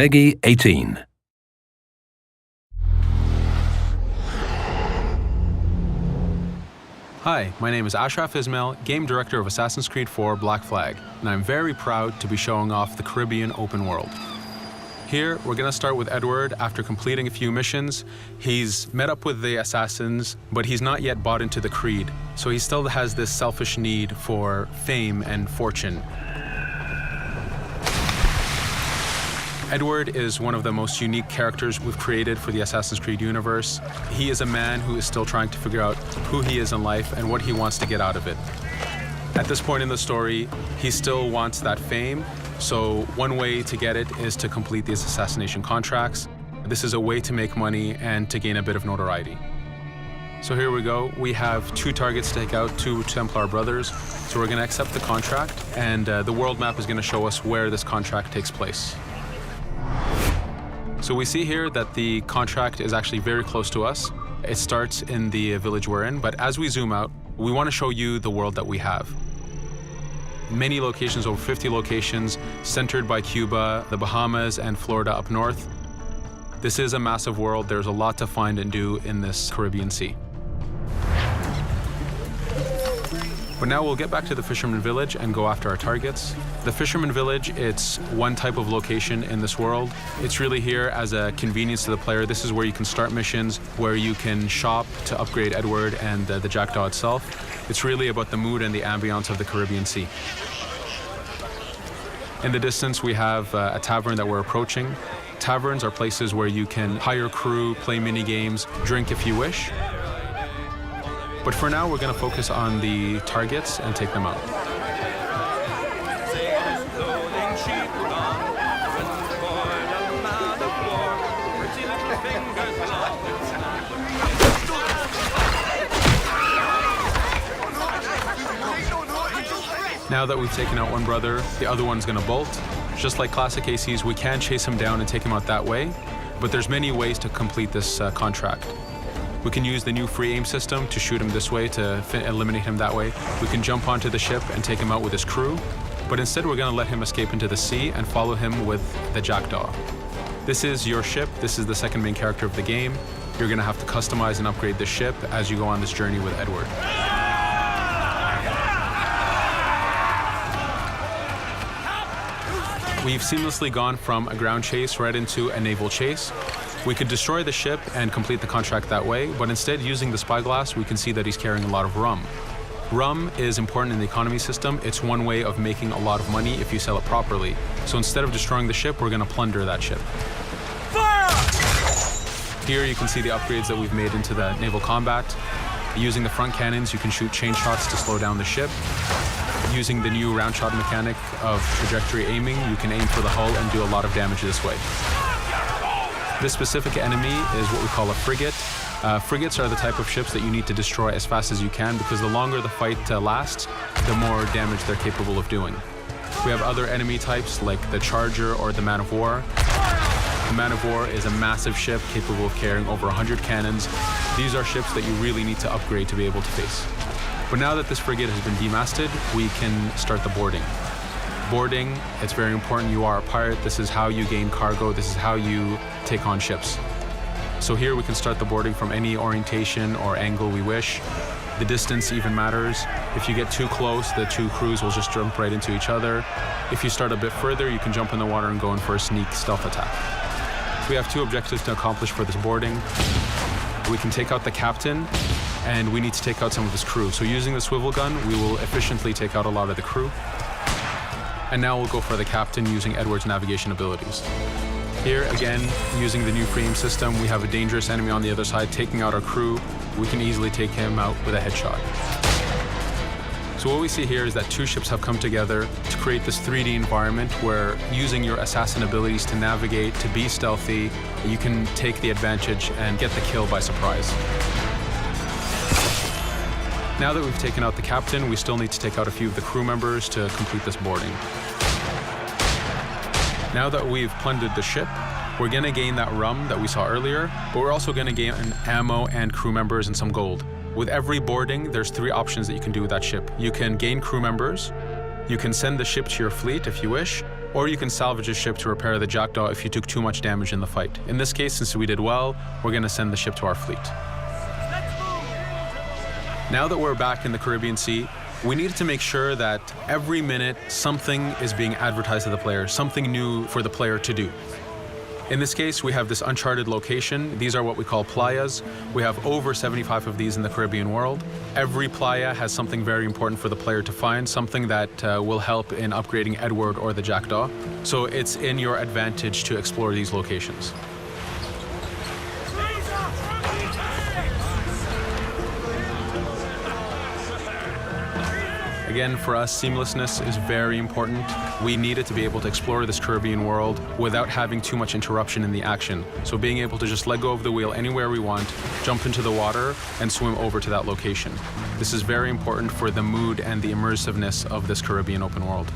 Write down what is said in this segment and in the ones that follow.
Peggy 18. Hi, my name is Ashraf Ismael, Game Director of Assassin's Creed 4 Black Flag, and I'm very proud to be showing off the Caribbean open world. Here, we're going to start with Edward. After completing a few missions, he's met up with the assassins, but he's not yet bought into the creed, so he still has this selfish need for fame and fortune. Edward is one of the most unique characters we've created for the Assassin's Creed universe. He is a man who is still trying to figure out who he is in life and what he wants to get out of it. At this point in the story, he still wants that fame, so one way to get it is to complete these assassination contracts. This is a way to make money and to gain a bit of notoriety. So here we go. We have 2 targets to take out, 2 Templar brothers. So we're going to accept the contract, and the world map is going to show us where this contract takes place. So we see here that the contract is actually very close to us. It starts in the village we're in, but as we zoom out, we want to show you the world that we have. Many locations, over 50 locations, centered by Cuba, the Bahamas, and Florida up north. This is a massive world. There's a lot to find and do in this Caribbean Sea. But now we'll get back to the Fisherman Village and go after our targets. The Fisherman Village, it's one type of location in this world. It's really here as a convenience to the player. This is where you can start missions, where you can shop to upgrade Edward and the Jackdaw itself. It's really about the mood and the ambiance of the Caribbean Sea. In the distance, we have a tavern that we're approaching. Taverns are places where you can hire crew, play mini games, drink if you wish. But for now, we're going to focus on the targets and take them out. Now that we've taken out one brother, the other one's going to bolt. Just like classic ACs, we can chase him down and take him out that way, but there's many ways to complete this contract. We can use the new free aim system to shoot him this way, to eliminate him that way. We can jump onto the ship and take him out with his crew, but instead we're going to let him escape into the sea and follow him with the Jackdaw. This is your ship. This is the second main character of the game. You're going to have to customize and upgrade the ship as you go on this journey with Edward. We've seamlessly gone from a ground chase right into a naval chase. We could destroy the ship and complete the contract that way, but instead, using the spyglass, we can see that he's carrying a lot of rum. Rum is important in the economy system. It's one way of making a lot of money if you sell it properly. So instead of destroying the ship, we're going to plunder that ship. Fire! Here you can see the upgrades that we've made into the naval combat. Using the front cannons, you can shoot chain shots to slow down the ship. Using the new round shot mechanic of trajectory aiming, you can aim for the hull and do a lot of damage this way. This specific enemy is what we call a frigate. Frigates are the type of ships that you need to destroy as fast as you can, because the longer the fight lasts, the more damage they're capable of doing. We have other enemy types like the Charger or the Man of War. The Man of War is a massive ship capable of carrying over 100 cannons. These are ships that you really need to upgrade to be able to face. But now that this frigate has been demasted, we can start the boarding. Boarding, it's very important. You are a pirate. This is how you gain cargo. This is how you take on ships. So here we can start the boarding from any orientation or angle we wish. The distance even matters. If you get too close, the 2 crews will just jump right into each other. If you start a bit further, you can jump in the water and go in for a sneak stealth attack. We have 2 objectives to accomplish for this boarding. We can take out the captain, and we need to take out some of his crew. So using the swivel gun, we will efficiently take out a lot of the crew. And now we'll go for the captain using Edward's navigation abilities. Here, again, using the new free aim system, we have a dangerous enemy on the other side taking out our crew. We can easily take him out with a headshot. So what we see here is that 2 ships have come together to create this 3D environment where, using your assassin abilities to navigate, to be stealthy, you can take the advantage and get the kill by surprise. Now that we've taken out the captain, we still need to take out a few of the crew members to complete this boarding. Now that we've plundered the ship, we're going to gain that rum that we saw earlier, but we're also going to gain ammo and crew members and some gold. With every boarding, there's 3 options that you can do with that ship. You can gain crew members, you can send the ship to your fleet if you wish, or you can salvage a ship to repair the Jackdaw if you took too much damage in the fight. In this case, since we did well, we're going to send the ship to our fleet. Now that we're back in the Caribbean Sea, we needed to make sure that every minute something is being advertised to the player, something new for the player to do. In this case, we have this uncharted location. These are what we call playas. We have over 75 of these in the Caribbean world. Every playa has something very important for the player to find, something that will help in upgrading Edward or the Jackdaw. So it's in your advantage to explore these locations. Again, for us, seamlessness is very important. We needed to be able to explore this Caribbean world without having too much interruption in the action. So being able to just let go of the wheel anywhere we want, jump into the water, and swim over to that location. This is very important for the mood and the immersiveness of this Caribbean open world.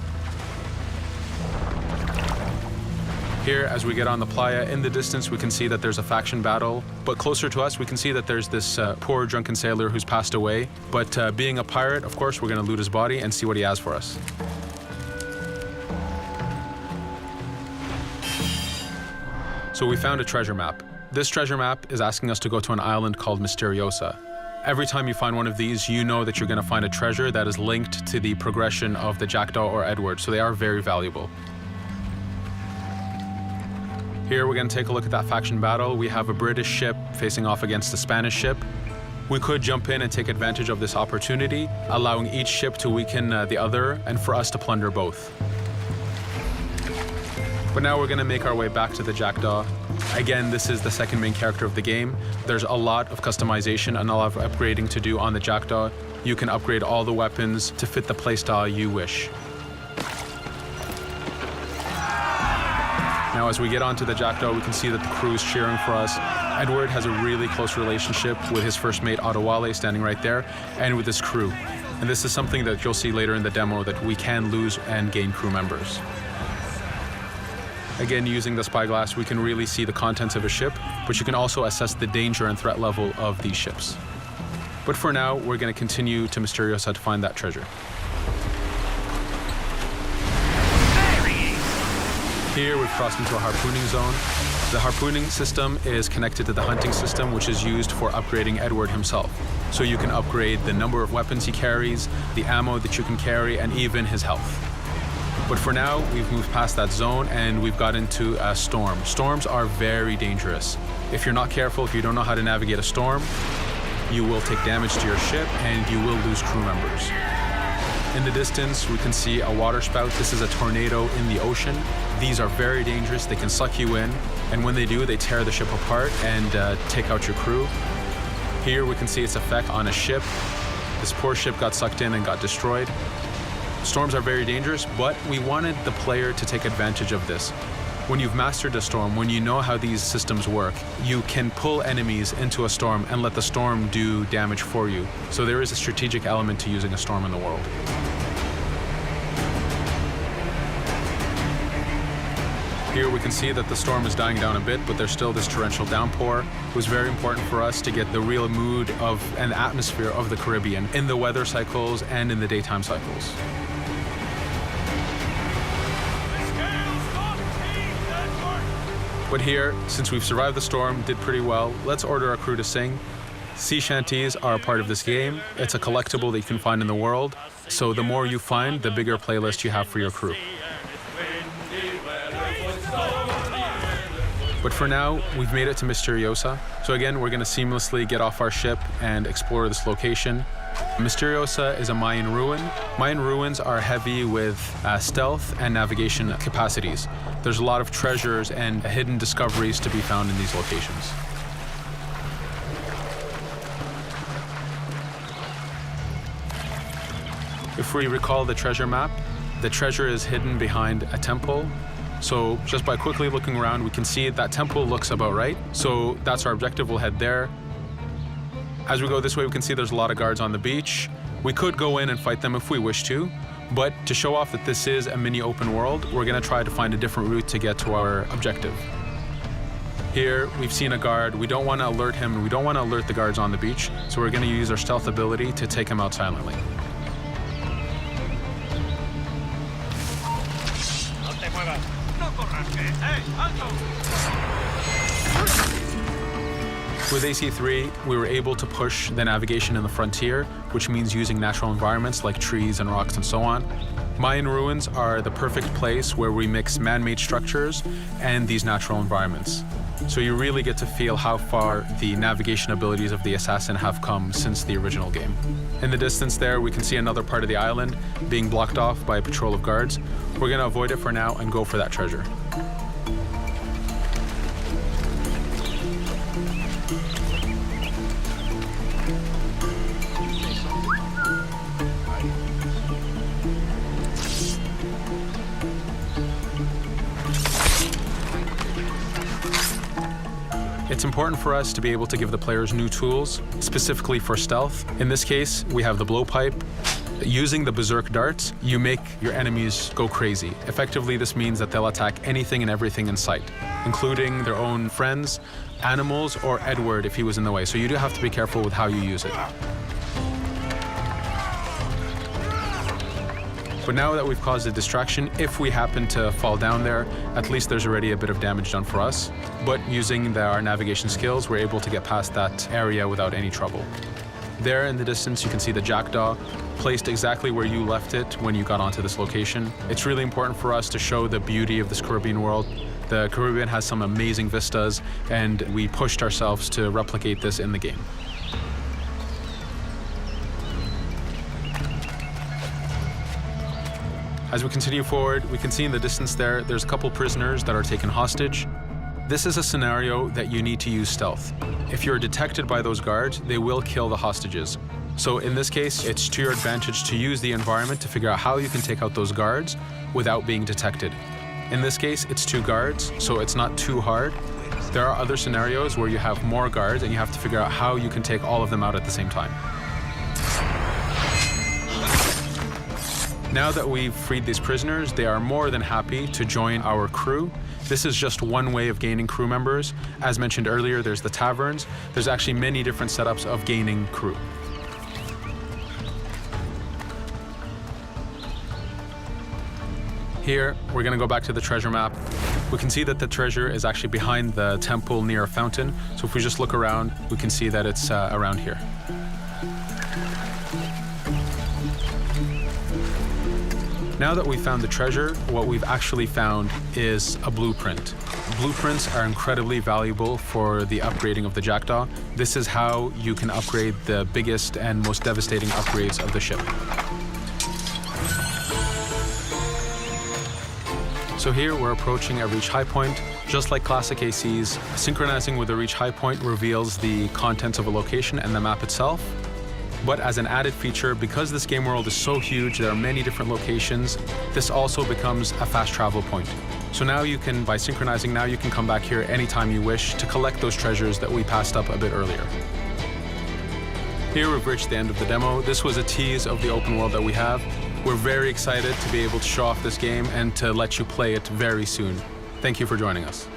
Here, as we get on the playa, in the distance we can see that there's a faction battle, but closer to us we can see that there's this poor drunken sailor who's passed away. But being a pirate, of course, we're going to loot his body and see what he has for us. So we found a treasure map. This treasure map is asking us to go to an island called Misteriosa. Every time you find one of these, you know that you're going to find a treasure that is linked to the progression of the Jackdaw or Edward, so they are very valuable. Here we're going to take a look at that faction battle. We have a British ship facing off against a Spanish ship. We could jump in and take advantage of this opportunity, allowing each ship to weaken the other and for us to plunder both. But now we're going to make our way back to the Jackdaw. Again, this is the second main character of the game. There's a lot of customization and a lot of upgrading to do on the Jackdaw. You can upgrade all the weapons to fit the playstyle you wish. Now, as we get onto the Jackdaw, we can see that the crew is cheering for us. Edward has a really close relationship with his first mate, Adewale, standing right there, and with his crew. And this is something that you'll see later in the demo, that we can lose and gain crew members. Again, using the spyglass, we can really see the contents of a ship, but you can also assess the danger and threat level of these ships. But for now, we're going to continue to Misteriosa to find that treasure. Here we've crossed into a harpooning zone. The harpooning system is connected to the hunting system, which is used for upgrading Edward himself. So you can upgrade the number of weapons he carries, the ammo that you can carry, and even his health. But for now, we've moved past that zone and we've got into a storm. Storms are very dangerous. If you're not careful, if you don't know how to navigate a storm, you will take damage to your ship and you will lose crew members. In the distance, we can see a water spout. This is a tornado in the ocean. These are very dangerous. They can suck you in, and when they do, they tear the ship apart and take out your crew. Here we can see its effect on a ship. This poor ship got sucked in and got destroyed. Storms are very dangerous, but we wanted the player to take advantage of this. When you've mastered a storm, when you know how these systems work, you can pull enemies into a storm and let the storm do damage for you. So there is a strategic element to using a storm in the world. Here we can see that the storm is dying down a bit, but there's still this torrential downpour. It was very important for us to get the real mood of and atmosphere of the Caribbean in the weather cycles and in the daytime cycles. But here, since we've survived the storm, did pretty well, let's order our crew to sing. Sea shanties are a part of this game. It's a collectible that you can find in the world. So the more you find, the bigger playlist you have for your crew. But for now, we've made it to Misteriosa. So again, we're going to seamlessly get off our ship and explore this location. Misteriosa is a Mayan ruin. Mayan ruins are heavy with stealth and navigation capacities. There's a lot of treasures and hidden discoveries to be found in these locations. If we recall the treasure map, the treasure is hidden behind a temple. So just by quickly looking around, we can see that temple looks about right. So that's our objective. We'll head there. As we go this way, we can see there's a lot of guards on the beach. We could go in and fight them if we wish to, but to show off that this is a mini open world, we're going to try to find a different route to get to our objective. Here, we've seen a guard. We don't want to alert him. We don't want to alert the guards on the beach, so we're going to use our stealth ability to take him out silently. No te With AC3, we were able to push the navigation in the frontier, which means using natural environments like trees and rocks and so on. Mayan ruins are the perfect place where we mix man-made structures and these natural environments. So you really get to feel how far the navigation abilities of the assassin have come since the original game. In the distance there, we can see another part of the island being blocked off by a patrol of guards. We're going to avoid it for now and go for that treasure. It's important for us to be able to give the players new tools, specifically for stealth. In this case, we have the blowpipe. Using the berserk darts, you make your enemies go crazy. Effectively, this means that they'll attack anything and everything in sight, including their own friends, animals, or Edward if he was in the way. So you do have to be careful with how you use it. But now that we've caused a distraction, if we happen to fall down there, at least there's already a bit of damage done for us. But using our navigation skills, we're able to get past that area without any trouble. There in the distance, you can see the jackdaw placed exactly where you left it when you got onto this location. It's really important for us to show the beauty of this Caribbean world. The Caribbean has some amazing vistas, and we pushed ourselves to replicate this in the game. As we continue forward, we can see in the distance there's a couple prisoners that are taken hostage. This is a scenario that you need to use stealth. If you're detected by those guards, they will kill the hostages. So in this case, it's to your advantage to use the environment to figure out how you can take out those guards without being detected. In this case, it's 2 guards, so it's not too hard. There are other scenarios where you have more guards and you have to figure out how you can take all of them out at the same time. Now that we've freed these prisoners, they are more than happy to join our crew. This is just one way of gaining crew members. As mentioned earlier, there's the taverns. There's actually many different setups of gaining crew. Here, we're going to go back to the treasure map. We can see that the treasure is actually behind the temple near a fountain. So if we just look around, we can see that it's around here. Now that we've found the treasure, what we've actually found is a blueprint. Blueprints are incredibly valuable for the upgrading of the jackdaw. This is how you can upgrade the biggest and most devastating upgrades of the ship. So here we're approaching a reach high point. Just like classic ACs, synchronizing with the reach high point reveals the contents of a location and the map itself. But as an added feature, because this game world is so huge, there are many different locations, this also becomes a fast travel point. So now you can, by synchronizing, now you can come back here anytime you wish to collect those treasures that we passed up a bit earlier. Here we've reached the end of the demo. This was a tease of the open world that we have. We're very excited to be able to show off this game and to let you play it very soon. Thank you for joining us.